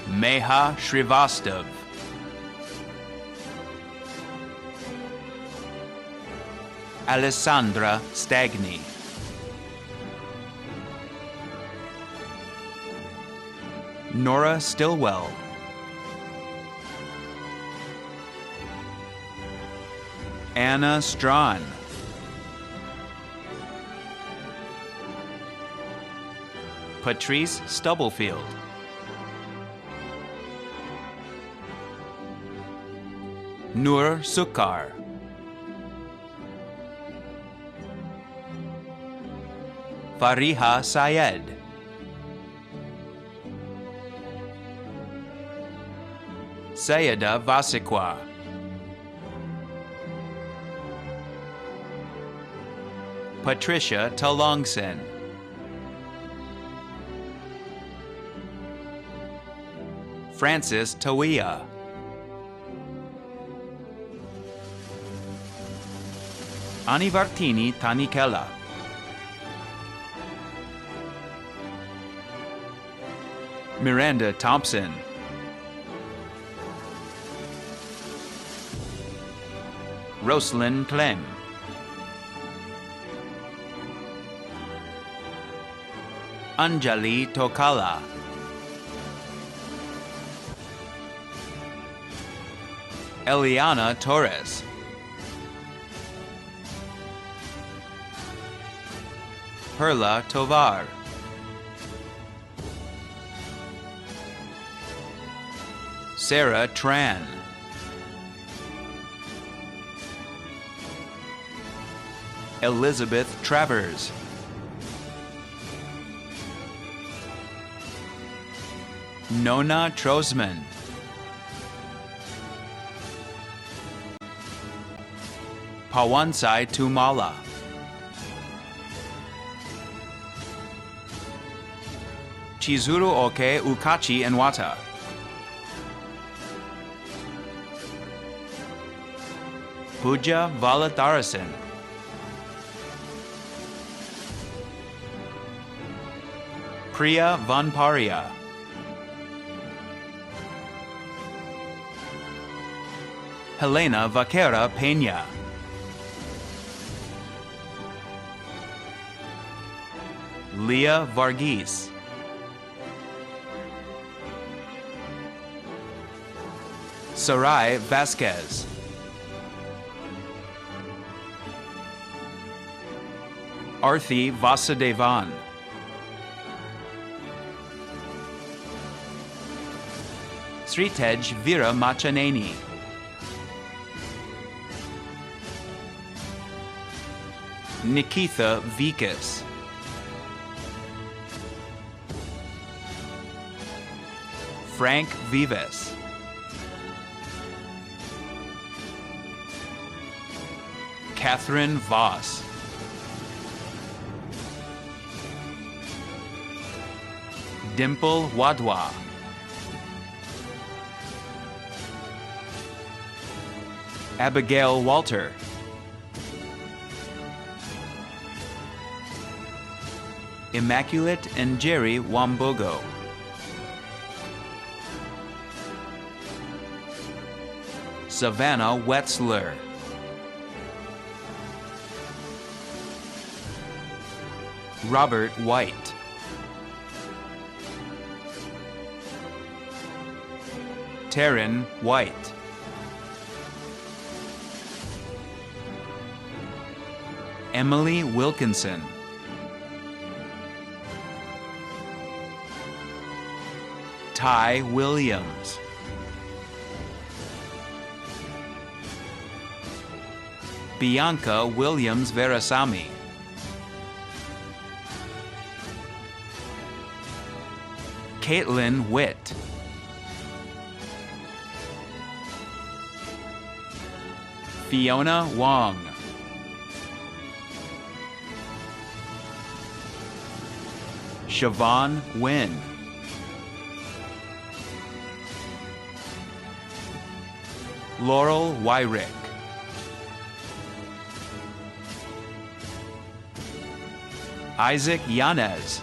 Meha Srivastav. Alessandra Stagni. Nora Stillwell. Anna Strawn. Patrice Stubblefield. Nur Sukkar. Fariha Syed. Sayeda Vasikwa. Patricia Talongsen. Francis Tawia. Anivartini Tanikela. Miranda Thompson. Roslyn Clem. Anjali Tokala. Eliana Torres. Perla Tovar. Sarah Tran. Elizabeth Travers. Nona Trosman. Pawansai Tumala. Chizuru Oke Ukachi Enwata. Pooja Valatharasan. Priya Vanparia. Helena Vaquera Peña. Leah Varghese. Sarai Vasquez. Arthi Vasudevan. Sritej Veera Machaneni. Nikitha Vikas. Frank Vives. Catherine Voss. Dimple Wadwa. Abigail Walter. Immaculate and Jerry Wambogo. Savannah Wetzler. Robert White. Taryn White. Emily Wilkinson. Ty Williams. Bianca Williams Verasamy. Caitlin Witt. Fiona Wong. Siobhan Nguyen. Laurel Wyrick. Isaac Yanez.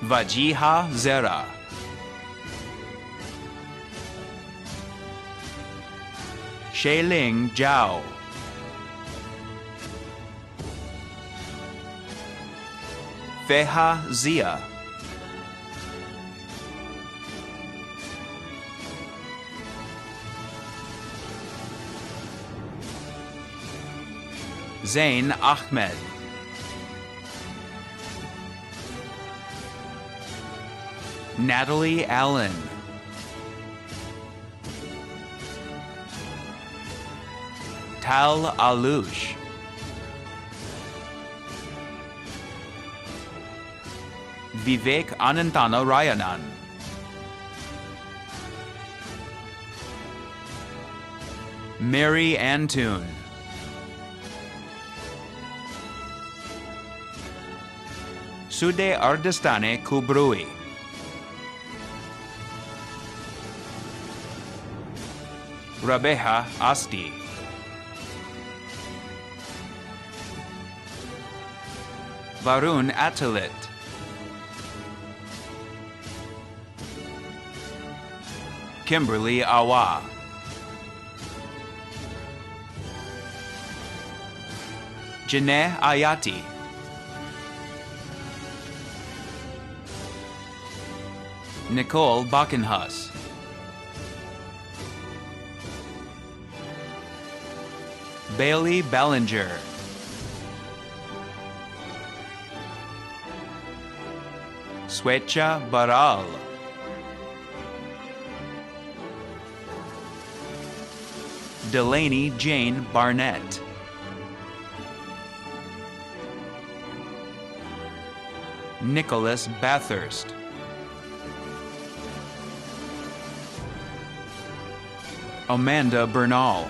Vajiha Zera. Shailing Zhao. Feha Zia. Zain Ahmed. Natalie Allen. Tal Alush. Vivek Anantana Rayanan. Mary Antune. Sude Ardestane Kubrui. Rabeha Asti. Varun Atalit. Kimberly Awa. Janae Ayati. Nicole Backenhuss. Bailey Bellinger. Swecha Baral. Delaney Jane Barnett. Nicholas Bathurst. Amanda Bernal.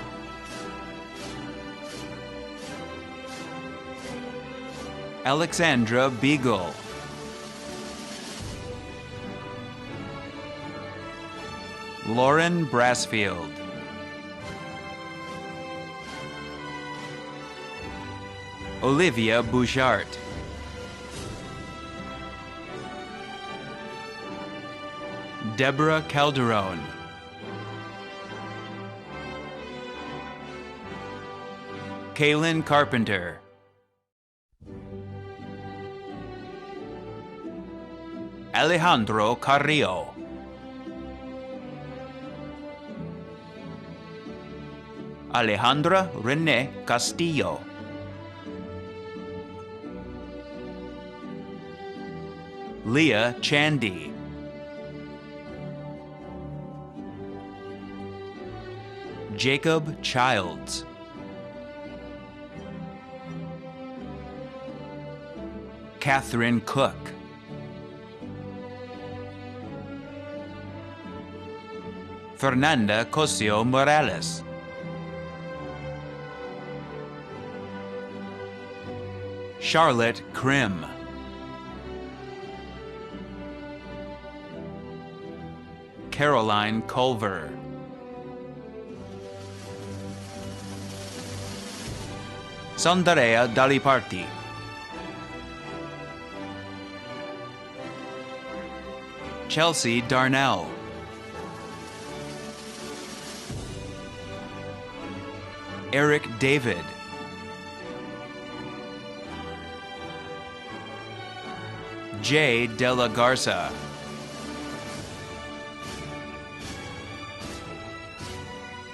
Alexandra Beagle. Lauren Brassfield. Olivia Bouchard. Deborah Calderon. Kaylin Carpenter. Alejandro Carrillo. Alejandra Renee Castillo. Leah Chandy. Jacob Childs. Catherine Cook. Fernanda Cosio Morales. Charlotte Krim. Caroline Culver. Sandarea Daliparti. Chelsea Darnell. Eric David. Jay Della Garza.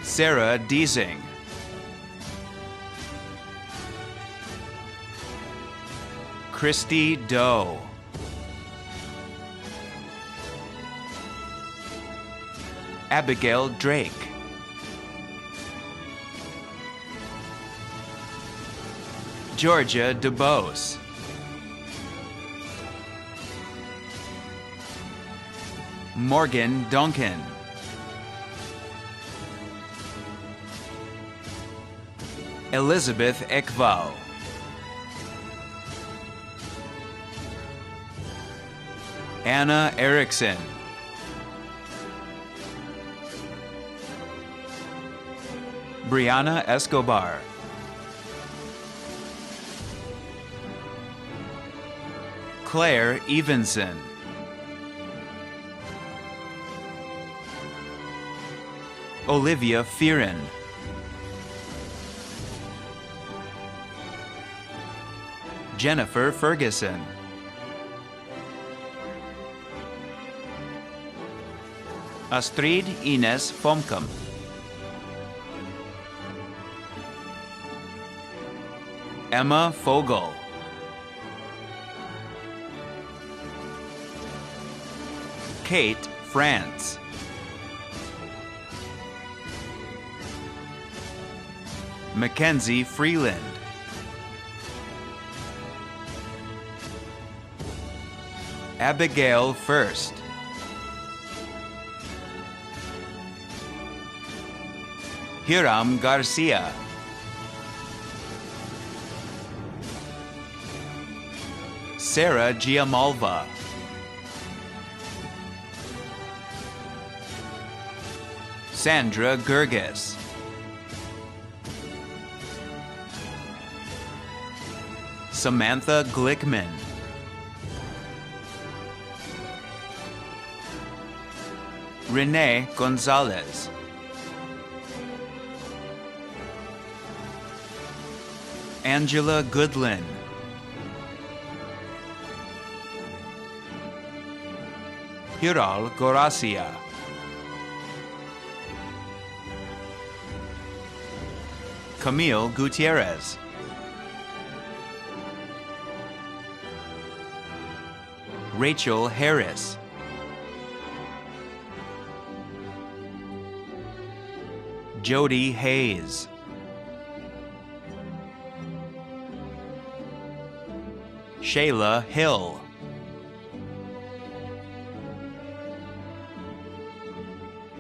Sarah Deasing. Christy Doe. Abigail Drake. Georgia DeBose. Morgan Duncan. Elizabeth Ekval. Anna Erickson. Brianna Escobar. Claire Evenson. Olivia Fearon. Jennifer Ferguson. Astrid Ines Fomkum. Emma Fogel. Kate France. Mackenzie Freeland. Abigail First. Hiram Garcia. Sarah Giamalva. Sandra Gerges. Samantha Glickman. Renee Gonzalez. Angela Goodlin. Hiral Goracia. Camille Gutierrez. Rachel Harris. Jody Hayes. Shayla Hill.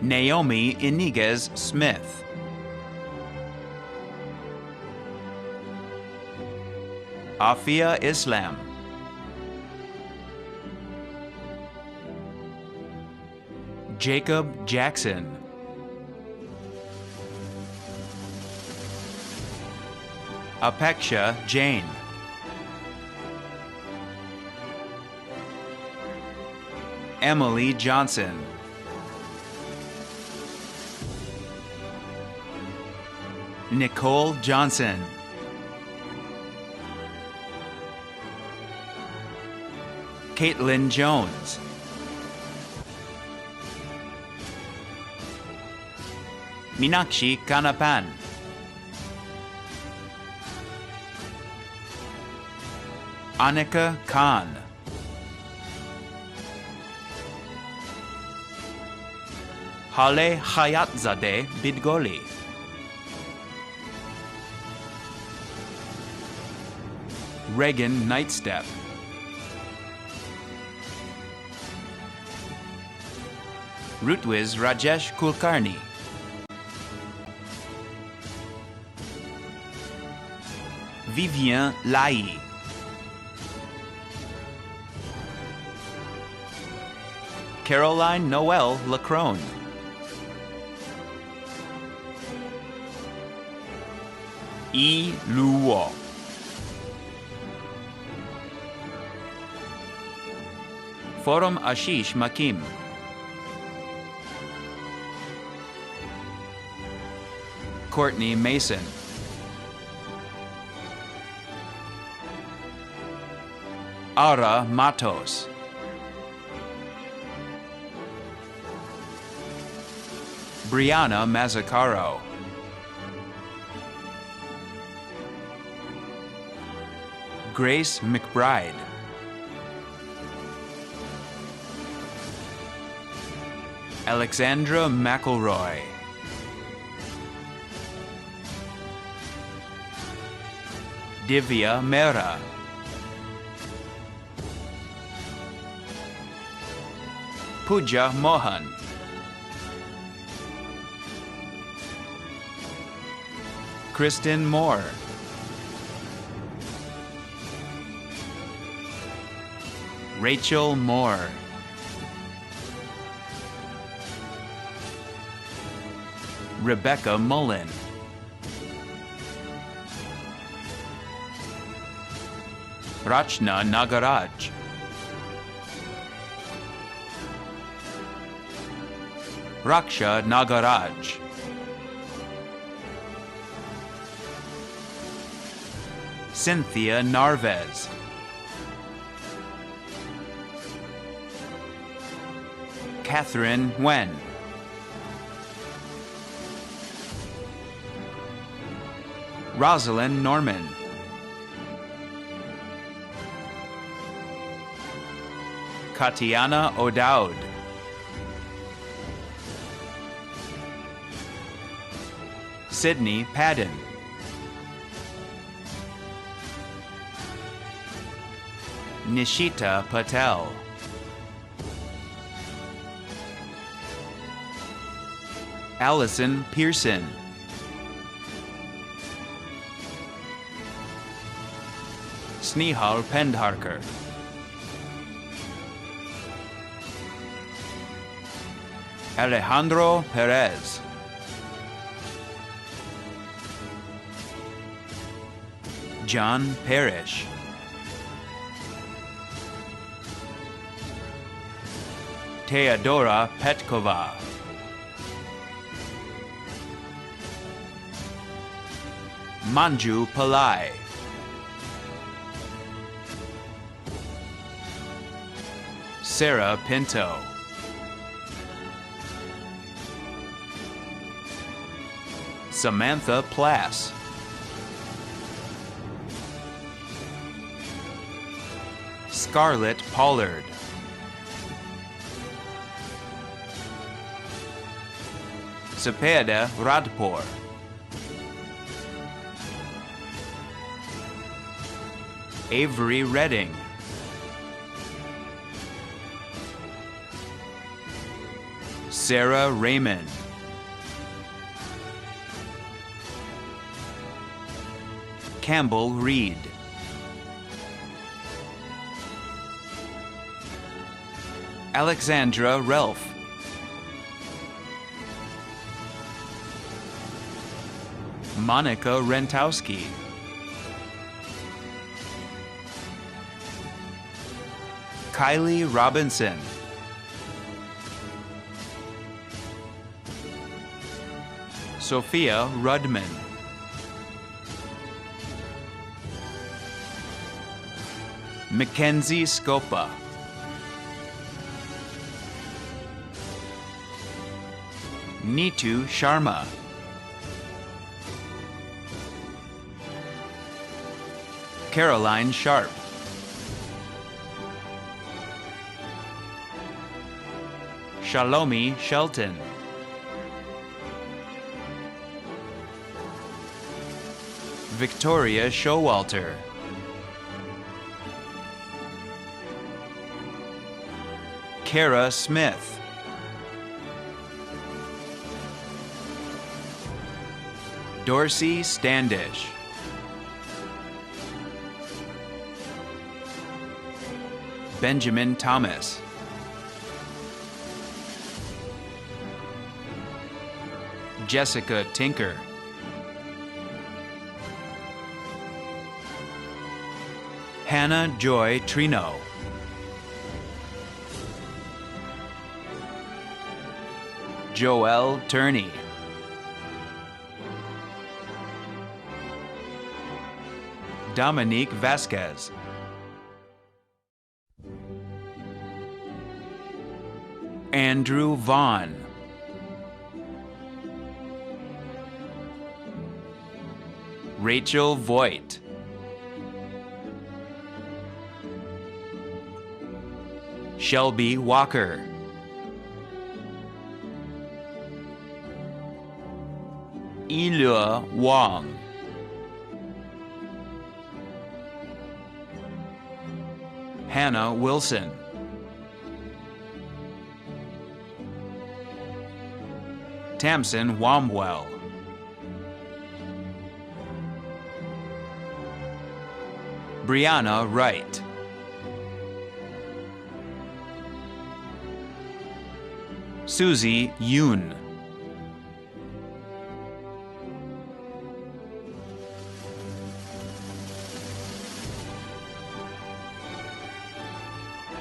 Naomi Iniguez Smith. Afia Islam. Jacob Jackson. Apeksha Jain. Emily Johnson. Nicole Johnson. Caitlin Jones. Minakshi Kanapan. Anika Khan. Hale Hayatzadeh Bidgoli. Reagan Nightstep. Rutwiz Rajesh Kulkarni. Vivien Lai. Caroline Noel Lacrone. E. Luo. Forum Ashish Makim. Courtney Mason. Ara Matos. Brianna Mazzacaro. Grace McBride. Alexandra McElroy. Divya Mehra. Pooja Mohan. Kristen Moore. Rachel Moore. Rebecca Mullen. Rachna Nagaraj. Raksha Nagaraj. Cynthia Narvez. Catherine Wen. Rosalind Norman. Katiana O'Dowd. Sydney Padden. Nishita Patel. Allison Pearson. Snehal Pendharkar. Alejandro Perez. John Parrish. Teodora Petkova. Manju Pillai. Sarah Pinto. Samantha Plass. Scarlett Pollard. Sepeda Radpur. Avery Redding. Sarah Raymond. Campbell Reed. Alexandra Relf. Monica Rentowski. Kylie Robinson. Sophia Rudman. Mackenzie Scopa. Neetu Sharma. Caroline Sharp. Shalomi Shelton. Victoria Showalter. Kara Smith. Dorsey Standish. Benjamin Thomas. Jessica Tinker, Hannah Joy Trino, Joelle Turney, Dominique Vasquez, Andrew Vaughn, Rachel Voigt, Shelby Walker, Ilua Wong, Hannah Wilson, Tamsin Wamwell, Brianna Wright, Susie Yoon,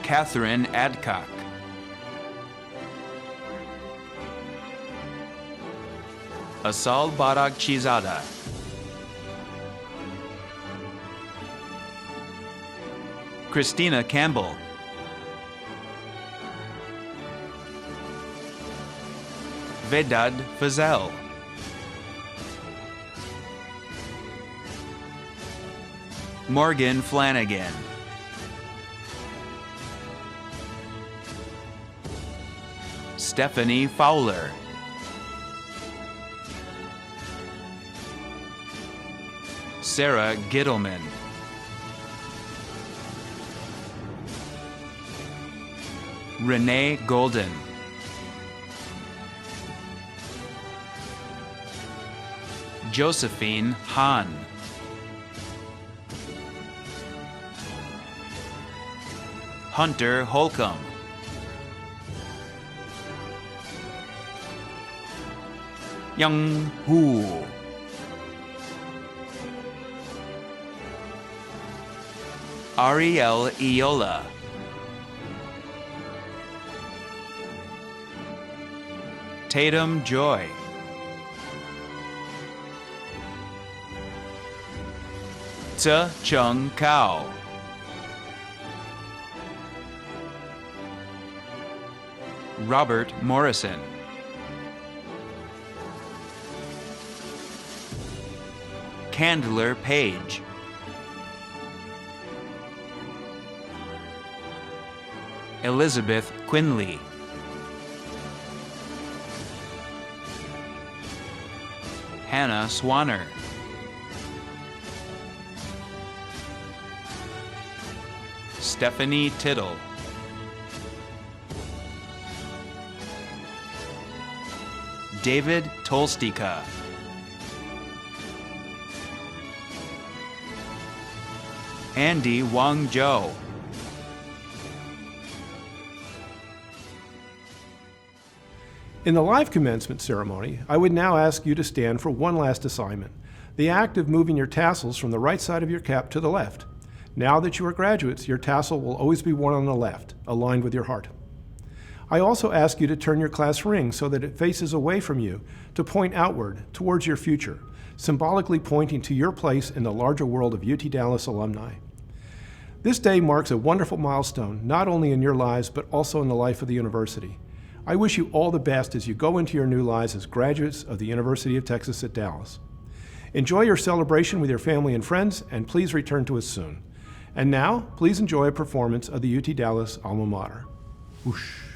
Catherine Adcock, Asal Barak Chizada, Christina Campbell, Vedad Fazel, Morgan Flanagan, Stephanie Fowler, Sarah Gittleman, Renee Golden, Josephine Hahn, Hunter Holcomb, Young Hu, Ariel Iola, Tatum Joy, Tse Chung Kao, Robert Morrison, Candler Page, Elizabeth Quinley, Hannah Swanner, Stephanie Tittle, David Tolstika, Andy Wang Zhou, In the live commencement ceremony, I would now ask you to stand for one last assignment, the act of moving your tassels from the right side of your cap to the left. Now that you are graduates, your tassel will always be worn on the left, aligned with your heart. I also ask you to turn your class ring so that it faces away from you to point outward towards your future, symbolically pointing to your place in the larger world of UT Dallas alumni. This day marks a wonderful milestone, not only in your lives, but also in the life of the university. I wish you all the best as you go into your new lives as graduates of the University of Texas at Dallas. Enjoy your celebration with your family and friends, and please return to us soon. And now, please enjoy a performance of the UT Dallas alma mater. Whoosh.